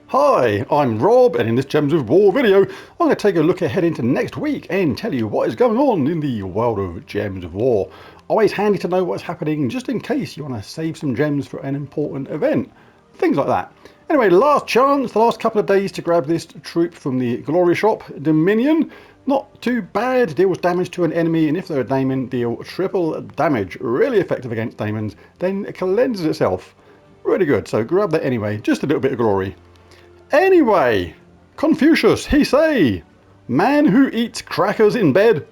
Hi, I'm Rob, and in this Gems of War video, I'm going to take a look ahead into next week and tell you what is going on in the world of Gems of War. Always handy to know what's happening just in case you want to save some gems for an important event. Things like that. Anyway, last chance, the last couple of days to grab this troop from the Glory Shop, Dominion. Not too bad, deals damage to an enemy, and if they're a daemon, deal triple damage. Really effective against daemons, then it cleanses itself. Really good, so grab that anyway, just a little bit of glory. Anyway, Confucius, he say, man who eats crackers in bed,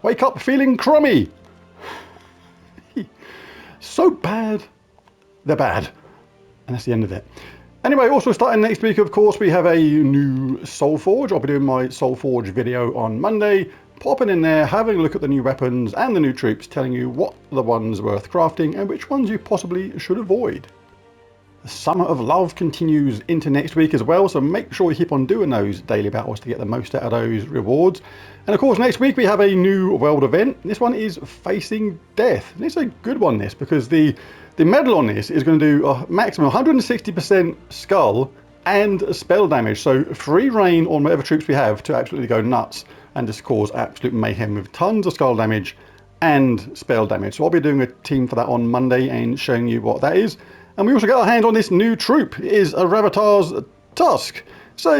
wake up feeling crummy. So bad, they're bad. And that's the end of it. Anyway, also starting next week, of course, we have a new Soulforge. I'll be doing my Soulforge video on Monday, popping in there, having a look at the new weapons and the new troops, telling you what the ones worth crafting and which ones you possibly should avoid. The Summer of Love continues into next week as well, so make sure you keep on doing those daily battles to get the most out of those rewards. And of course, next week we have a new world event. This one is Facing Death. And it's a good one, this, because the medal on this is going to do a maximum 160% skull and spell damage. So free reign on whatever troops we have to absolutely go nuts and just cause absolute mayhem with tons of skull damage and spell damage. So I'll be doing a team for that on Monday and showing you what that is. And we also get our hand on this new troop. It is a Ravatar's Tusk. So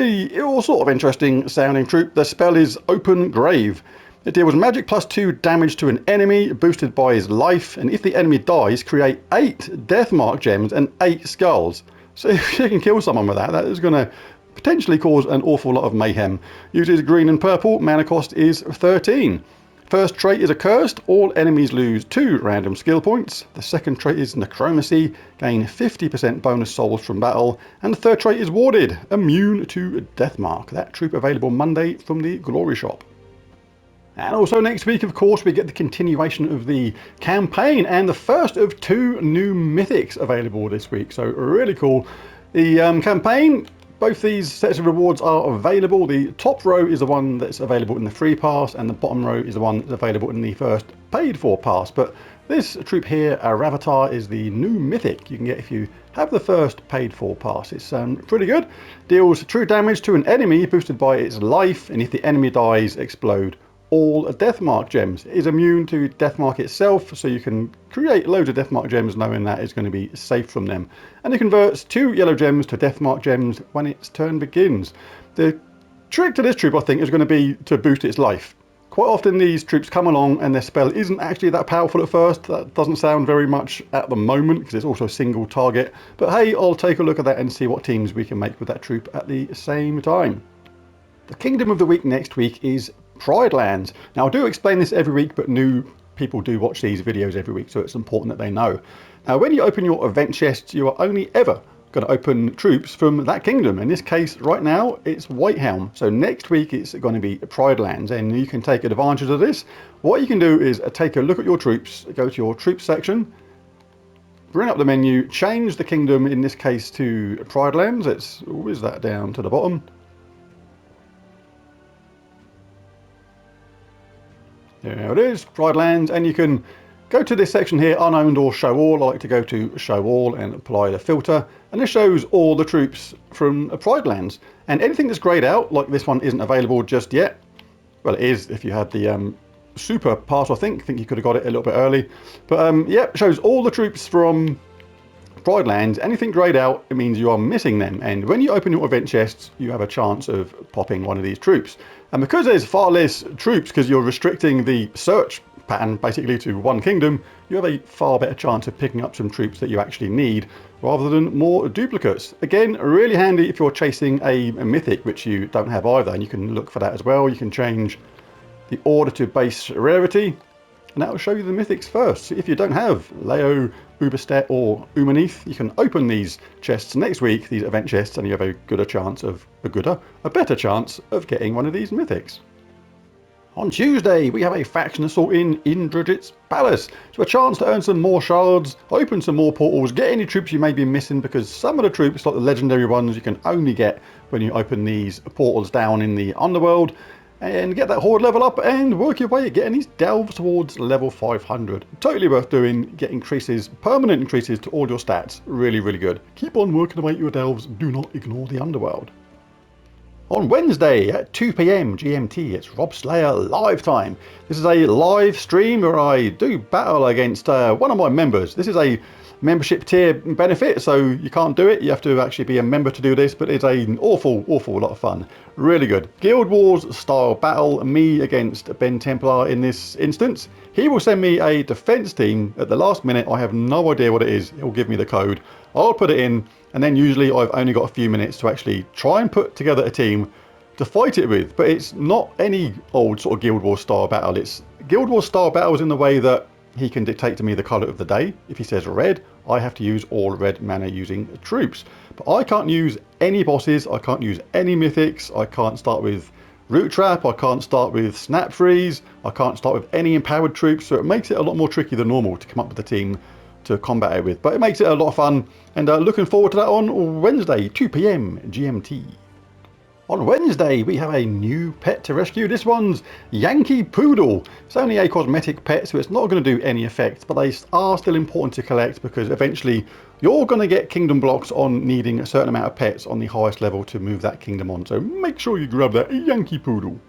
all sort of interesting sounding troop. The spell is Open Grave. It deals magic +2 damage to an enemy, boosted by his life, and if the enemy dies, create 8 death mark gems and 8 skulls. So if you can kill someone with that, that is going to potentially cause an awful lot of mayhem. Uses green and purple, mana cost is 13. First trait is Accursed, all enemies lose 2 random skill points. The second trait is Necromancy, gain 50% bonus souls from battle. And the third trait is Warded, immune to Deathmark. That troop available Monday from the Glory Shop. And also next week, of course, we get the continuation of the campaign and the first of 2 new Mythics available this week. So really cool. The campaign, both these sets of rewards are available. The top row is the one that's available in the free pass, and the bottom row is the one that's available in the first paid for pass. But this troop here, Ravatar, is the new Mythic you can get if you have the first paid for pass. It's pretty good. Deals true damage to an enemy boosted by its life, and if the enemy dies, explode all Deathmark gems. It is immune to Deathmark itself, so you can create loads of Deathmark gems knowing that it's going to be safe from them. And it converts 2 yellow gems to Deathmark gems when its turn begins. The trick to this troop, I think, is going to be to boost its life. Quite often these troops come along and their spell isn't actually that powerful at first. That doesn't sound very much at the moment because it's also a single target. But hey, I'll take a look at that and see what teams we can make with that troop at the same time. The Kingdom of the Week next week is Pride Lands. Now I do explain this every week, but new people do watch these videos every week, so it's important that they know. Now when you open your event chests, you are only ever going to open troops from that kingdom. In this case, right now, it's Whitehelm. So next week, it's going to be Pride Lands, and you can take advantage of this. What you can do is take a look at your troops, go to your troops section, bring up the menu, change the kingdom, in this case, to Pride Lands. Let's whiz that down to the bottom. There it is, Pride Lands, and you can go to this section here, Unowned or Show All. I like to go to Show All and apply the filter, and this shows all the troops from Pride Lands. And anything that's greyed out, like this one isn't available just yet. Well, it is if you had the Super Pass, I think you could have got it a little bit early. But yeah, it shows all the troops from Pride Lands. Anything greyed out, it means you are missing them. And when you open your event chests, you have a chance of popping one of these troops. And because there's far less troops, because you're restricting the search pattern basically to one kingdom, you have a far better chance of picking up some troops that you actually need rather than more duplicates. Again, really handy if you're chasing a mythic, which you don't have either, and you can look for that as well. You can change the order to base rarity, and that will show you the mythics first. So if you don't have Leo, Ubestet or Umanith, you can open these chests next week, these event chests, and you have a better chance of getting one of these mythics. On Tuesday, we have a faction assault in Bridgets Palace. So a chance to earn some more shards, open some more portals, get any troops you may be missing, because some of the troops, like the legendary ones, you can only get when you open these portals down in the underworld. and get that horde level up and work your way at getting these delves towards level 500. Totally worth doing, get increases, permanent increases to all your stats. Really, really good. Keep on working away at your delves, do not ignore the underworld. On Wednesday at 2 PM GMT, it's Rob Slayer live time. This is a live stream where I do battle against one of my members. This is a membership tier benefit, so you can't do it. You have to actually be a member to do this, but it's an awful lot of fun. Really good. Guild Wars style battle, me against Ben Templar in this instance. He will send me a defense team at the last minute. I have no idea what it is. He'll give me the code. I'll put it in, and then usually I've only got a few minutes to actually try and put together a team to fight it with. But it's not any old sort of Guild Wars style battle. It's Guild Wars style battles in the way that he can dictate to me the colour of the day. If he says red, I have to use all red mana using troops. But I can't use any bosses, I can't use any mythics, I can't start with Root Trap, I can't start with Snap Freeze, I can't start with any empowered troops, so it makes it a lot more tricky than normal to come up with a team to combat it with. But it makes it a lot of fun, and looking forward to that on Wednesday, 2 PM GMT. On Wednesday, we have a new pet to rescue. This one's Yankee Poodle. It's only a cosmetic pet, so it's not going to do any effect, but they are still important to collect because eventually you're going to get kingdom blocks on needing a certain amount of pets on the highest level to move that kingdom on. So make sure you grab that Yankee Poodle.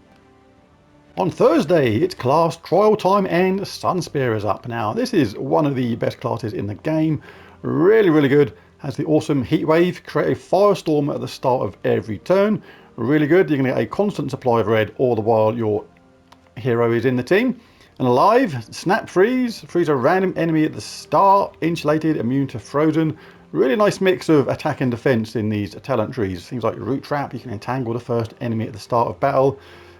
On Thursday, it's class trial time and Sunspear is up. Now, this is one of the best classes in the game. Really, really good. Has the awesome heat wave, create a firestorm at the start of every turn. Really good. You're going to get a constant supply of red all the while your hero is in the team. And alive, snap freeze, freeze a random enemy at the start, insulated, immune to frozen. Really nice mix of attack and defense in these talent trees. Things like Root Trap, you can entangle the first enemy at the start of battle.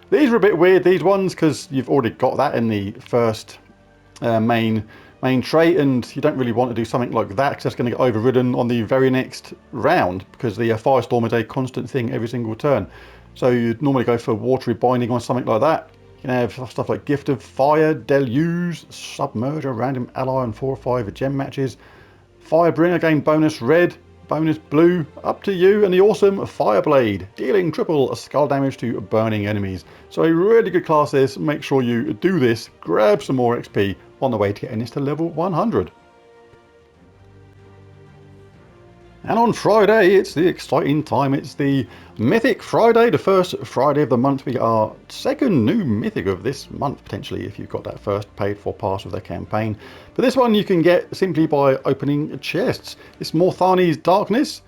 These are a bit weird, these ones, because you've already got that in the first main trait, and you don't really want to do something like that because that's going to get overridden on the very next round because the firestorm is a constant thing every single turn. So you'd normally go for watery binding on something like that. You can have stuff like Gift of Fire, Deluge, Submerge a random ally on 4 or 5 gem matches, Firebringer gain bonus red, bonus blue, up to you, and the awesome Fireblade, dealing triple skull damage to burning enemies. So a really good class this. Make sure you do this, grab some more XP on the way to getting this to level 100. And on Friday, it's the exciting time. It's the Mythic Friday, the first Friday of the month. We get our second new Mythic of this month, potentially, if you've got that first paid for pass of the campaign. But this one you can get simply by opening chests. It's Morthani's Darkness.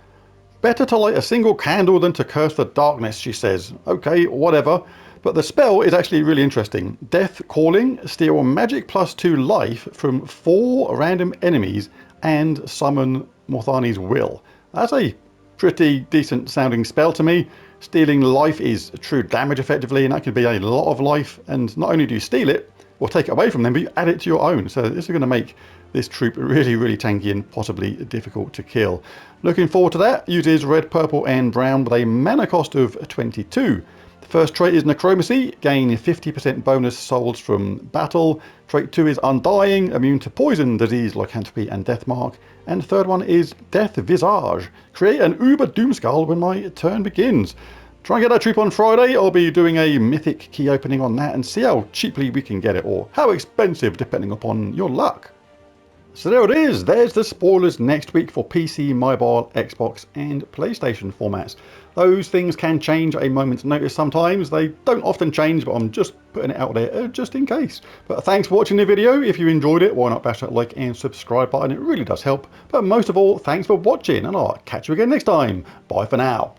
Better to light a single candle than to curse the darkness, she says. Okay, whatever. But the spell is actually really interesting. Death Calling, steal magic +2 life from 4 random enemies and summon Morthani's Will. That's a pretty decent sounding spell to me. Stealing life is true damage effectively, and that could be a lot of life. And not only do you steal it or take it away from them, but you add it to your own. So this is going to make this troop really, really tanky and possibly difficult to kill. Looking forward to that. Uses red, purple and brown with a mana cost of 22. The first trait is Necromancy, gain 50% bonus souls from battle. Trait 2 is Undying, immune to poison, disease, lycanthropy and deathmark. And the third one is Death Visage, create an Uber Doomskull when my turn begins. Try and get that troop on Friday. I'll be doing a mythic key opening on that and see how cheaply we can get it, or how expensive depending upon your luck. So there it is, there's the spoilers next week for PC, mobile, Xbox and PlayStation formats. Those things can change at a moment's notice sometimes. They don't often change, but I'm just putting it out there just in case. But thanks for watching the video. If you enjoyed it, why not bash that like and subscribe button, it really does help. But most of all, thanks for watching, and I'll catch you again next time. Bye for now.